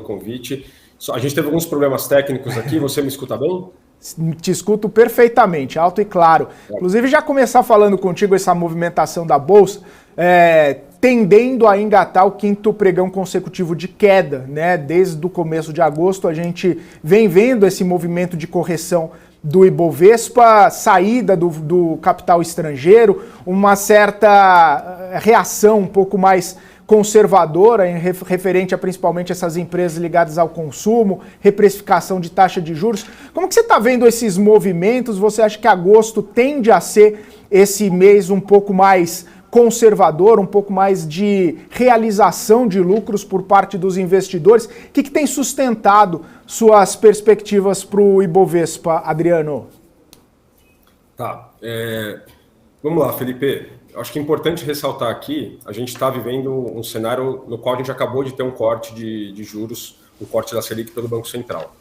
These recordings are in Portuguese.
convite. A gente teve alguns problemas técnicos aqui, você me escuta bem? Te escuto perfeitamente, alto e claro. Inclusive, já começar falando contigo essa movimentação da Bolsa, tendendo a engatar o quinto pregão consecutivo de queda, né? Desde o começo de agosto, a gente vem vendo esse movimento de correção do Ibovespa, saída do capital estrangeiro, uma certa reação um pouco mais conservadora, referente a principalmente essas empresas ligadas ao consumo, reprecificação de taxa de juros. Como que você está vendo esses movimentos? Você acha que agosto tende a ser esse mês um pouco mais conservador, um pouco mais de realização de lucros por parte dos investidores? O que tem sustentado suas perspectivas para o Ibovespa, Adriano? Tá. Vamos lá, Felipe. Acho que é importante ressaltar aqui, a gente está vivendo um cenário no qual a gente acabou de ter um corte de juros, um corte da Selic pelo Banco Central.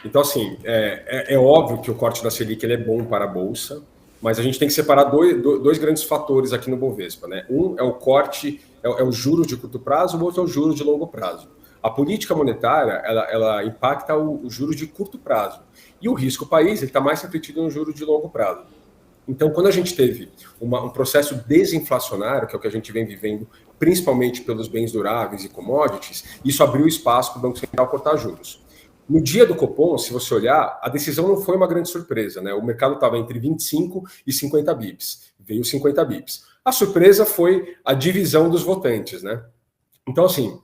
Então, assim, é óbvio que o corte da Selic ele é bom para a Bolsa, mas a gente tem que separar dois grandes fatores aqui no Bovespa, né? Um é o corte, é o juros de curto prazo, o outro é o juros de longo prazo. A política monetária, ela impacta o juros de curto prazo. E o risco país está mais refletido no juros de longo prazo. Então, quando a gente teve um processo desinflacionário, que é o que a gente vem vivendo, principalmente pelos bens duráveis e commodities, isso abriu espaço para o Banco Central cortar juros. No dia do Copom, se você olhar, a decisão não foi uma grande surpresa, né? O mercado estava entre 25 e 50 bips, veio 50 bips. A surpresa foi a divisão dos votantes, né? Então, assim,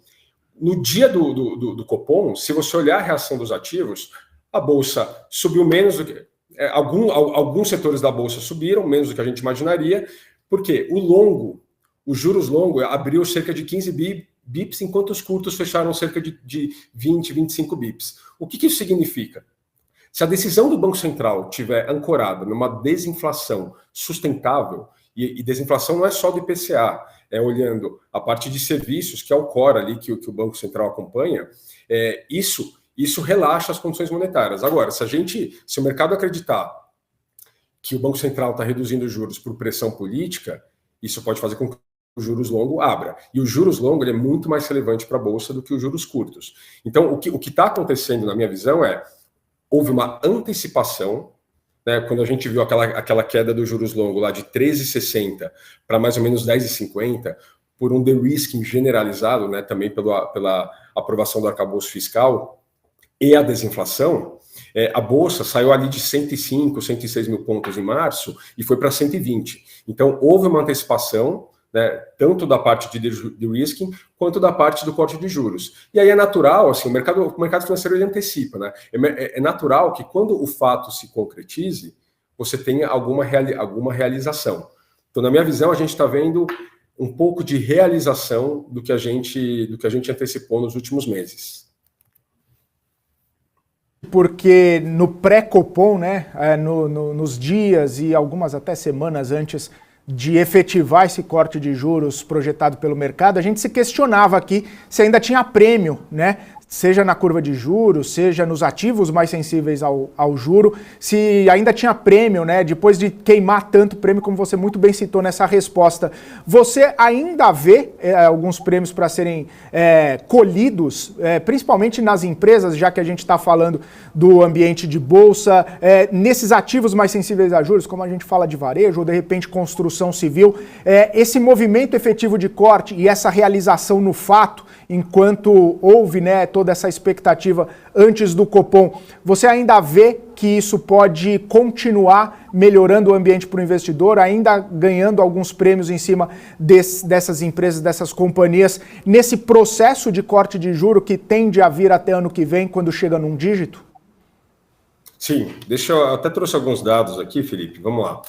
no dia do Copom, se você olhar a reação dos ativos, a Bolsa subiu menos do que... Alguns setores da Bolsa subiram, menos do que a gente imaginaria, porque o juros longo abriu cerca de 15 bips, enquanto os curtos fecharam cerca de 20, 25 bips. O que isso significa? Se a decisão do Banco Central estiver ancorada numa desinflação sustentável, e desinflação não é só do IPCA, é olhando a parte de serviços, que é o core ali que o Banco Central acompanha, isso relaxa as condições monetárias. Agora, se o mercado acreditar que o Banco Central está reduzindo os juros por pressão política, isso pode fazer com que o juros longo abra. E o juros longo ele é muito mais relevante para a Bolsa do que os juros curtos. Então, o que está acontecendo, na minha visão, houve uma antecipação, né, quando a gente viu aquela queda do juros longo lá de 13,60 para mais ou menos 10,50, por um de-risking generalizado, né, também pela aprovação do arcabouço fiscal, e a desinflação, a Bolsa saiu ali de 105, 106 mil pontos em março e foi para 120. Então, houve uma antecipação, né, tanto da parte de risking quanto da parte do corte de juros. E aí é natural, assim, o mercado financeiro ele antecipa, né? É natural que quando o fato se concretize, você tenha alguma realização. Então, na minha visão, a gente está vendo um pouco de realização do que a gente antecipou nos últimos meses. Porque no pré-Copom, né, nos dias e algumas até semanas antes de efetivar esse corte de juros projetado pelo mercado, a gente se questionava aqui se ainda tinha prêmio, né? Seja na curva de juros, seja nos ativos mais sensíveis ao juro, se ainda tinha prêmio, né? Depois de queimar tanto prêmio, como você muito bem citou nessa resposta. Você ainda vê alguns prêmios para serem colhidos, principalmente nas empresas, já que a gente está falando do ambiente de bolsa, nesses ativos mais sensíveis a juros, como a gente fala de varejo, ou de repente construção civil, esse movimento efetivo de corte e essa realização no fato, enquanto houve, né, toda essa expectativa antes do Copom, você ainda vê que isso pode continuar melhorando o ambiente para o investidor, ainda ganhando alguns prêmios em cima dessas empresas, dessas companhias, nesse processo de corte de juro que tende a vir até ano que vem, quando chega num dígito? Sim, eu até trouxe alguns dados aqui, Felipe, vamos lá.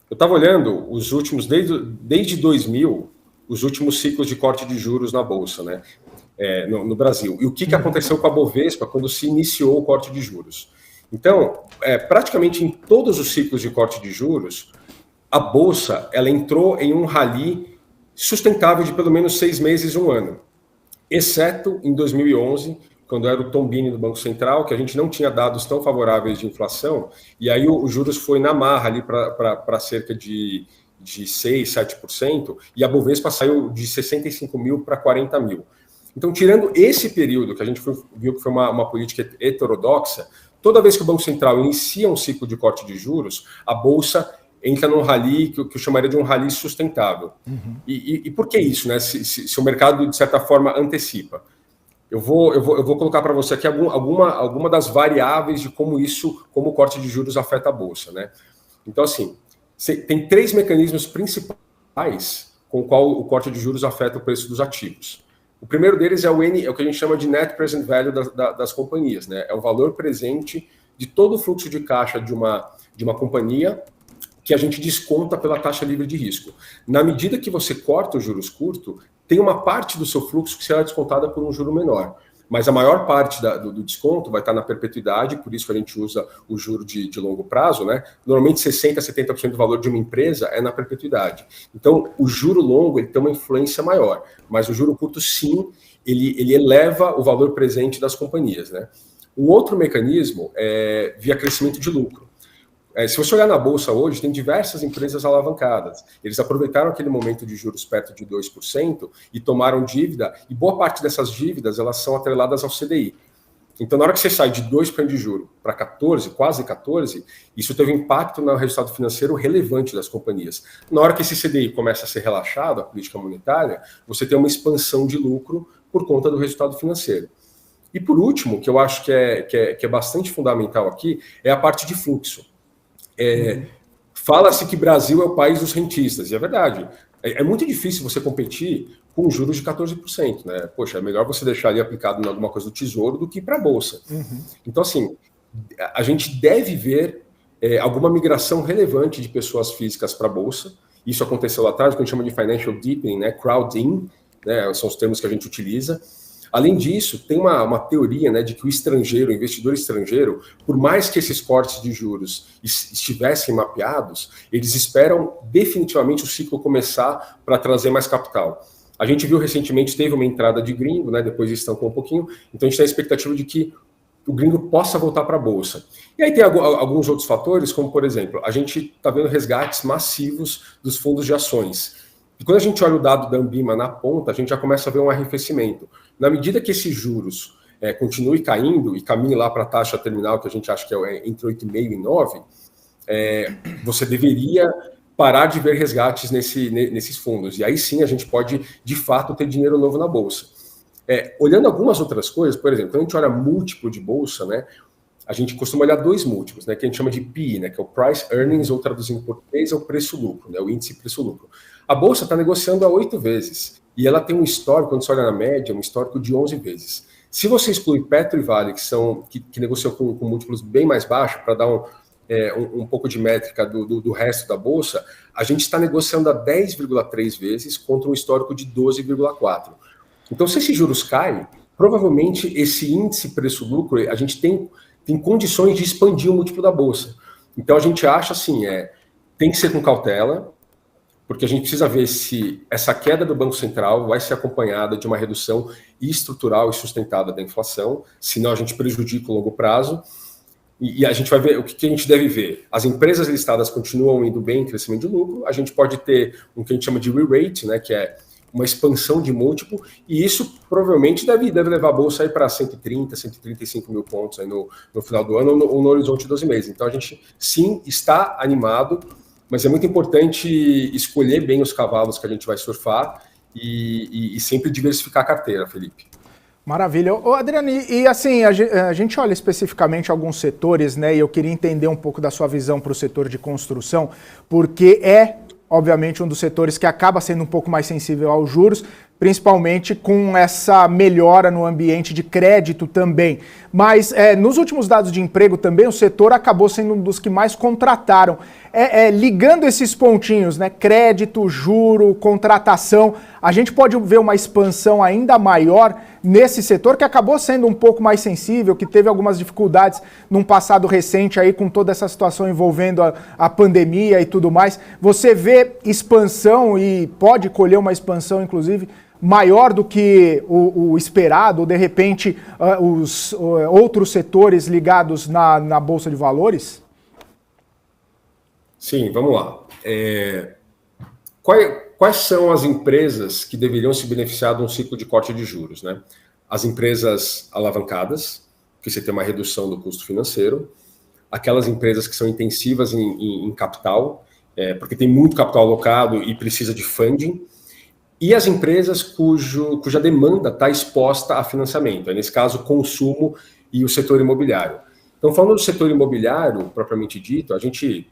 Eu estava olhando os últimos, desde 2000, os últimos ciclos de corte de juros na Bolsa, né, no Brasil. E o que aconteceu com a Bovespa quando se iniciou o corte de juros? Então, praticamente em todos os ciclos de corte de juros, a Bolsa ela entrou em um rally sustentável de pelo menos 6 meses, 1 ano. Exceto em 2011, quando era o tombini do Banco Central, que a gente não tinha dados tão favoráveis de inflação, e aí os juros foi na marra ali para cerca de 6%, 7%, e a Bovespa saiu de 65 mil para 40 mil. Então, tirando esse período, que a gente viu que foi uma política heterodoxa, toda vez que o Banco Central inicia um ciclo de corte de juros, a Bolsa entra num rally que eu chamaria de um rally sustentável. Uhum. E por que isso, né? Se o mercado, de certa forma, antecipa? Eu vou colocar para você aqui alguma das variáveis de como o corte de juros afeta a Bolsa, né? Então, assim, tem 3 mecanismos principais com o qual o corte de juros afeta o preço dos ativos. O primeiro deles é o que a gente chama de Net Present Value das companhias, né? É o valor presente de todo o fluxo de caixa de uma companhia que a gente desconta pela taxa livre de risco. Na medida que você corta os juros curtos, tem uma parte do seu fluxo que será descontada por um juro menor. Mas a maior parte do desconto vai estar na perpetuidade, por isso que a gente usa o juro de longo prazo, né? Normalmente 60%, 70% do valor de uma empresa é na perpetuidade. Então, o juro longo ele tem uma influência maior, mas o juro curto, sim, ele eleva o valor presente das companhias, né? Um outro mecanismo é via crescimento de lucro. Se você olhar na Bolsa hoje, tem diversas empresas alavancadas. Eles aproveitaram aquele momento de juros perto de 2% e tomaram dívida, e boa parte dessas dívidas elas são atreladas ao CDI. Então, na hora que você sai de 2% de juro para 14%, quase 14%, isso teve um impacto no resultado financeiro relevante das companhias. Na hora que esse CDI começa a ser relaxado, a política monetária, você tem uma expansão de lucro por conta do resultado financeiro. E por último, que eu acho que é bastante fundamental aqui, é a parte de fluxo. Fala-se que Brasil é o país dos rentistas, e é verdade. É muito difícil você competir com juros de 14%, né? Poxa, é melhor você deixar ali aplicado em alguma coisa do Tesouro do que para a Bolsa. Uhum. Então, assim, a gente deve ver alguma migração relevante de pessoas físicas para a Bolsa. Isso aconteceu lá atrás, o que a gente chama de financial deepening, né? Crowding, né? São os termos que a gente utiliza. Além disso, tem uma teoria, né, de que o investidor estrangeiro, por mais que esses cortes de juros estivessem mapeados, eles esperam definitivamente o ciclo começar para trazer mais capital. A gente viu recentemente, teve uma entrada de gringo, né, depois estancou um pouquinho, então a gente tem a expectativa de que o gringo possa voltar para a Bolsa. E aí tem alguns outros fatores, como por exemplo, a gente está vendo resgates massivos dos fundos de ações. E quando a gente olha o dado da Ambima na ponta, a gente já começa a ver um arrefecimento. Na medida que esses juros continue caindo e caminhe lá para a taxa terminal, que a gente acha que é entre 8,5% e 9%, você deveria parar de ver resgates nesses fundos. E aí sim a gente pode, de fato, ter dinheiro novo na Bolsa. Olhando algumas outras coisas, por exemplo, quando a gente olha múltiplo de Bolsa, né, a gente costuma olhar 2 múltiplos, né, que a gente chama de PE, né, que é o Price Earnings, ou traduzindo em português, é o preço-lucro, né, o índice preço-lucro. A Bolsa está negociando a 8 vezes. E ela tem um histórico, quando você olha na média, um histórico de 11 vezes. Se você exclui Petro e Vale, que negociam com múltiplos bem mais baixos, para dar um pouco de métrica do resto da Bolsa, a gente está negociando a 10,3 vezes contra um histórico de 12,4. Então, se esses juros caem, provavelmente esse índice preço-lucro, a gente tem condições de expandir o múltiplo da Bolsa. Então, a gente acha assim, tem que ser com cautela, porque a gente precisa ver se essa queda do Banco Central vai ser acompanhada de uma redução estrutural e sustentada da inflação, senão a gente prejudica o longo prazo. E a gente vai ver o que a gente deve ver. As empresas listadas continuam indo bem em crescimento de lucro, a gente pode ter o que a gente chama de re-rate, né, que é uma expansão de múltiplo, e isso provavelmente deve levar a Bolsa aí para 130, 135 mil pontos aí no final do ano ou no horizonte de 12 meses. Então a gente sim está animado, mas é muito importante escolher bem os cavalos que a gente vai surfar e sempre diversificar a carteira, Felipe. Maravilha. Ô, Adriano, e assim, a gente olha especificamente alguns setores, né, e eu queria entender um pouco da sua visão para o setor de construção, porque obviamente, um dos setores que acaba sendo um pouco mais sensível aos juros, principalmente com essa melhora no ambiente de crédito também. Mas nos últimos dados de emprego também, o setor acabou sendo um dos que mais contrataram. Ligando esses pontinhos, né, crédito, juro, contratação, a gente pode ver uma expansão ainda maior nesse setor que acabou sendo um pouco mais sensível, que teve algumas dificuldades num passado recente aí com toda essa situação envolvendo a pandemia e tudo mais. Você vê expansão e pode colher uma expansão, inclusive, maior do que o esperado, ou de repente os outros setores ligados na Bolsa de Valores? Sim, vamos lá. quais são as empresas que deveriam se beneficiar de um ciclo de corte de juros, né? As empresas alavancadas, que você tem uma redução do custo financeiro, aquelas empresas que são intensivas em capital, porque tem muito capital alocado e precisa de funding, e as empresas cuja demanda está exposta a financiamento, nesse caso, consumo e o setor imobiliário. Então, falando do setor imobiliário, propriamente dito, a gente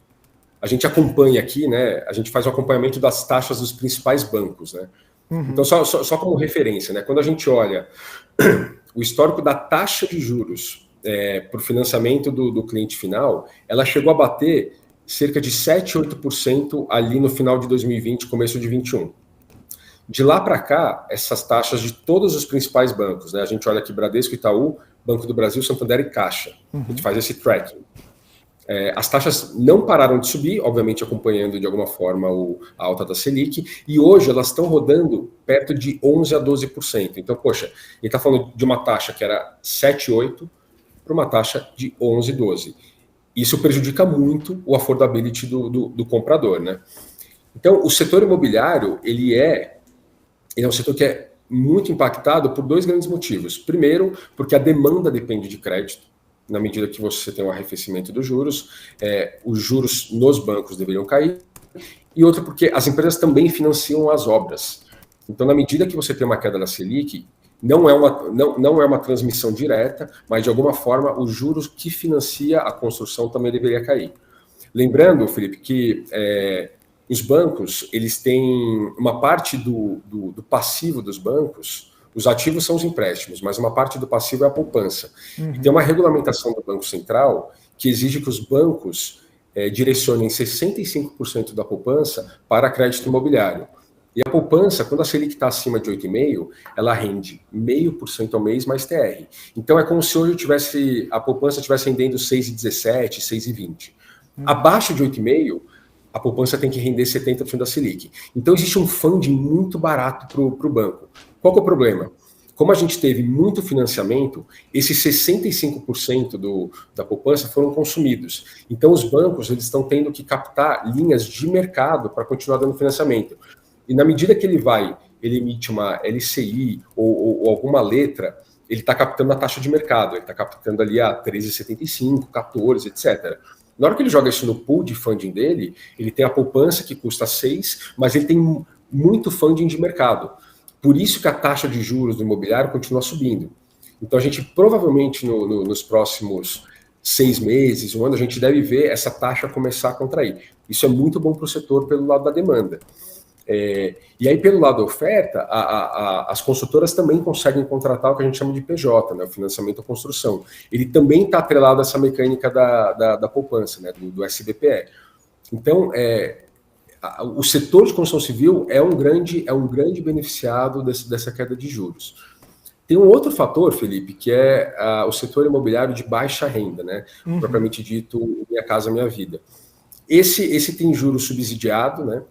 acompanha aqui, né? A gente faz um acompanhamento das taxas dos principais bancos, né? Uhum. Então, só como referência, né? Quando a gente olha o histórico da taxa de juros por financiamento do cliente final, ela chegou a bater cerca de 7, 8% ali no final de 2020, começo de 2021. De lá para cá, essas taxas de todos os principais bancos, né? A gente olha aqui Bradesco, Itaú, Banco do Brasil, Santander e Caixa. A gente faz esse tracking. As taxas não pararam de subir, obviamente acompanhando de alguma forma a alta da Selic, e hoje elas estão rodando perto de 11% a 12%. Então, poxa, ele está falando de uma taxa que era 7, 8 para uma taxa de 11, 12. Isso prejudica muito o affordability do comprador, né? Então, o setor imobiliário, ele é um setor que é muito impactado por dois grandes motivos. Primeiro, porque a demanda depende de crédito. Na medida que você tem um arrefecimento dos juros, os juros nos bancos deveriam cair. E outra, porque as empresas também financiam as obras. Então, na medida que você tem uma queda da Selic, não é uma transmissão direta, mas de alguma forma os juros que financia a construção também deveria cair. Lembrando, Felipe, que os bancos, eles têm uma parte do passivo dos bancos, os ativos são os empréstimos, mas uma parte do passivo é a poupança. Uhum. E tem uma regulamentação do Banco Central que exige que os bancos direcionem 65% da poupança para crédito imobiliário. E a poupança, quando a Selic está acima de 8,5%, ela rende 0,5% ao mês mais TR. Então é como se hoje a poupança estivesse rendendo 6,17%, 6,20%. Abaixo de 8,5%, a poupança tem que render 70% da Selic. Então existe um funding muito barato para o banco. Qual que é o problema? Como a gente teve muito financiamento, esses 65% da poupança foram consumidos. Então os bancos eles estão tendo que captar linhas de mercado para continuar dando financiamento. E na medida que ele emite uma LCI ou alguma letra, ele está captando a taxa de mercado, ele está captando ali a 13,75, 14, etc. Na hora que ele joga isso no pool de funding dele, ele tem a poupança que custa 6, mas ele tem muito funding de mercado. Por isso que a taxa de juros do imobiliário continua subindo. Então a gente provavelmente nos próximos 6 meses, um ano, a gente deve ver essa taxa começar a contrair. Isso é muito bom para o setor pelo lado da demanda. E aí, pelo lado da oferta, as construtoras também conseguem contratar o que a gente chama de PJ, né, o financiamento à construção. Ele também está atrelado a essa mecânica da poupança, né, do SBPE. Então, o setor de construção civil é um grande beneficiado dessa queda de juros. Tem um outro fator, Felipe, que é o setor imobiliário de baixa renda, né, propriamente dito, Minha Casa Minha Vida. Esse tem juro subsidiado, né?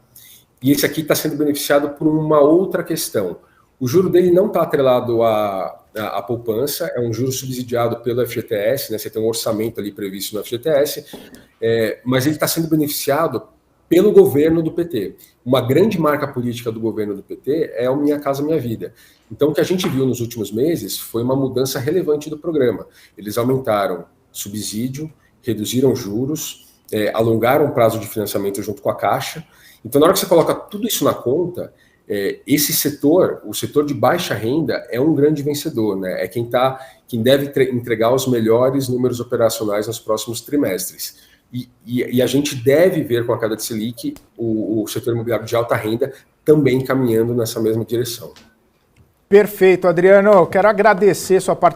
E esse aqui está sendo beneficiado por uma outra questão. O juro dele não está atrelado à poupança, é um juro subsidiado pelo FGTS, né? Você tem um orçamento ali previsto no FGTS, mas ele está sendo beneficiado pelo governo do PT. Uma grande marca política do governo do PT é o Minha Casa Minha Vida. Então, o que a gente viu nos últimos meses foi uma mudança relevante do programa. Eles aumentaram subsídio, reduziram juros, alongaram o prazo de financiamento junto com a Caixa. Então, na hora que você coloca tudo isso na conta, esse setor, o setor de baixa renda, é um grande vencedor, né? É quem deve entregar os melhores números operacionais nos próximos trimestres. E a gente deve ver com a queda de Selic o setor imobiliário de alta renda também caminhando nessa mesma direção. Perfeito, Adriano. Eu quero agradecer sua participação.